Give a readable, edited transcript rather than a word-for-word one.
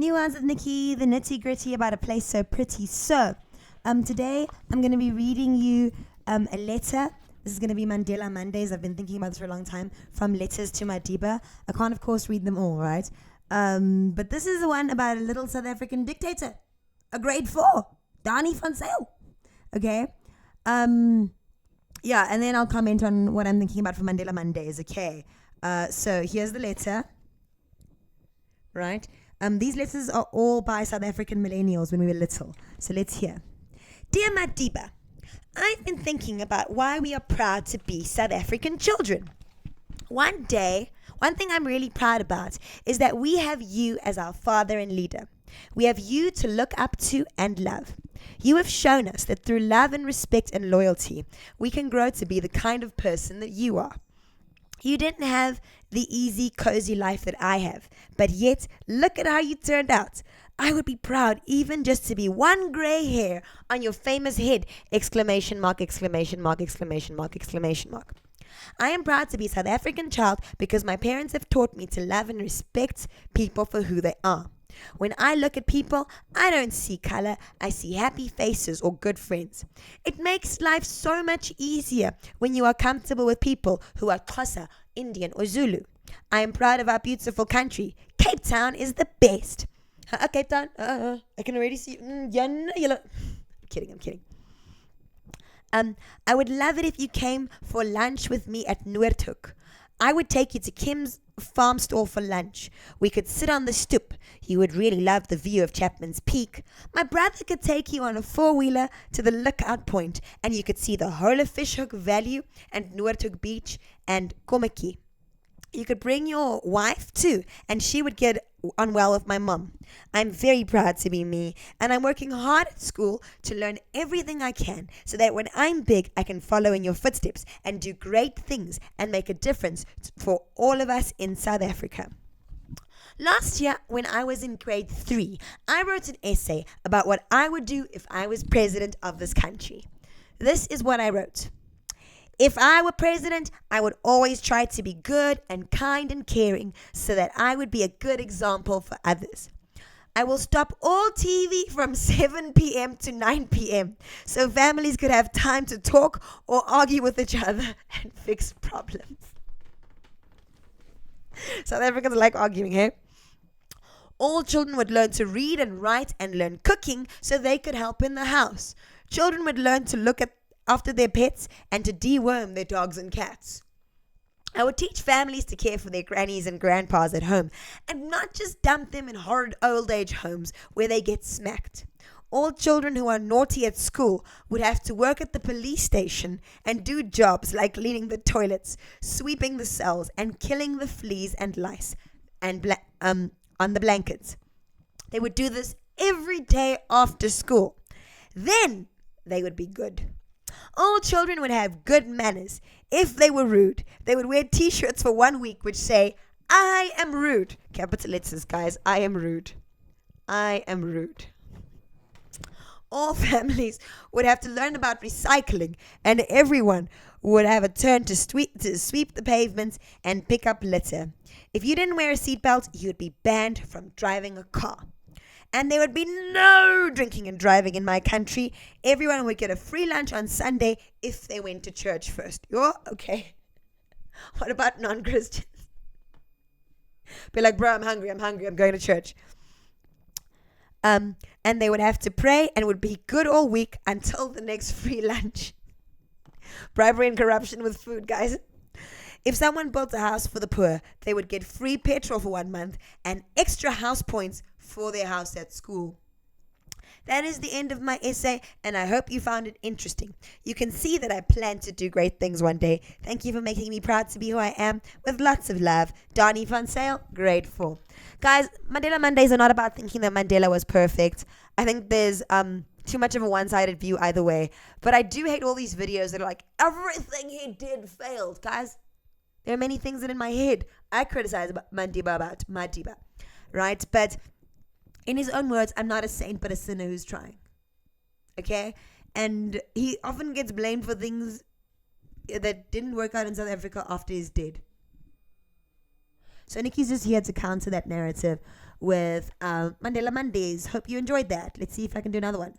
Nuance with Nikki, the nitty gritty about a place so pretty. So, today I'm going to be reading you a letter. This is going to be Mandela Mondays. I've been thinking about this for a long time. From letters to Madiba. I can't, of course, read them all, right? But this is the one about a little South African dictator, a grade 4, Dani van Zyl. Okay. Yeah, and then I'll comment on what I'm thinking about for Mandela Mondays. Okay. So here's the letter. Right. These letters are all by South African millennials when we were little. So let's hear. Dear Madiba, I've been thinking about why we are proud to be South African children. One thing I'm really proud about is that we have you as our father and leader. We have you to look up to and love. You have shown us that through love and respect and loyalty, we can grow to be the kind of person that you are. You didn't have the easy, cozy life that I have, but yet, look at how you turned out. I would be proud even just to be one grey hair on your famous head! Exclamation mark, exclamation mark, exclamation mark, exclamation mark. I am proud to be a South African child because my parents have taught me to love and respect people for who they are. When I look at people, I don't see color, I see happy faces or good friends. It makes life so much easier when you are comfortable with people who are Xhosa, Indian or Zulu. I am proud of our beautiful country. Cape Town is the best. Cape Town, I can already see you. I'm kidding. I would love it if you came for lunch with me at Noordhoek. I would take you to Kim's farm store for lunch. We could sit on the stoep. You would really love the view of Chapman's Peak. My brother could take you on a four-wheeler to the lookout point, and you could see the whole of Fishhook Valley and Noordhoek Beach and Kommetjie. You could bring your wife too, and she would get on well with my mom. I'm very proud to be me, and I'm working hard at school to learn everything I can so that when I'm big, I can follow in your footsteps and do great things and make a difference for all of us in South Africa. Last year, when I was in grade 3, I wrote an essay about what I would do if I was president of this country. This is what I wrote. If I were president, I would always try to be good and kind and caring so that I would be a good example for others. I will stop all TV from 7 p.m. to 9 p.m. so families could have time to talk or argue with each other and fix problems. South Africans like arguing, hey? All children would learn to read and write and learn cooking so they could help in the house. Children would learn to look after their pets and to deworm their dogs and cats. I would teach families to care for their grannies and grandpas at home and not just dump them in horrid old age homes where they get smacked. All children who are naughty at school would have to work at the police station and do jobs like cleaning the toilets, sweeping the cells, and killing the fleas and lice and on the blankets. They would do this every day after school. Then they would be good. All children would have good manners. If they were rude, they would wear t-shirts for 1 week which say, I am rude. Capital letters, guys. I am rude. I am rude. All families would have to learn about recycling, and everyone would have a turn to sweep the pavements and pick up litter. If you didn't wear a seatbelt, you would be banned from driving a car. And there would be no drinking and driving in my country. Everyone would get a free lunch on Sunday if they went to church first. You're okay. What about non-Christians? Be like, bro, I'm hungry, I'm going to church. And they would have to pray and would be good all week until the next free lunch. Bribery and corruption with food, guys. If someone built a house for the poor, they would get free petrol for 1 month and extra house points for their house at school. That is the end of my essay, and I hope you found it interesting. You can see that I plan to do great things one day. Thank you for making me proud to be who I am. With lots of love, Dani van Zyl, grade 4. Guys, Mandela Mondays are not about thinking that Mandela was perfect. I think there's too much of a one-sided view either way. But I do hate all these videos that are like, everything he did failed. Guys, there are many things that in my head I criticize about Madiba, right? But in his own words, I'm not a saint but a sinner who's trying. Okay? And he often gets blamed for things that didn't work out in South Africa after he's dead. So Nikki's just here to counter that narrative with Mandela Mondays. Hope you enjoyed that. Let's see if I can do another one.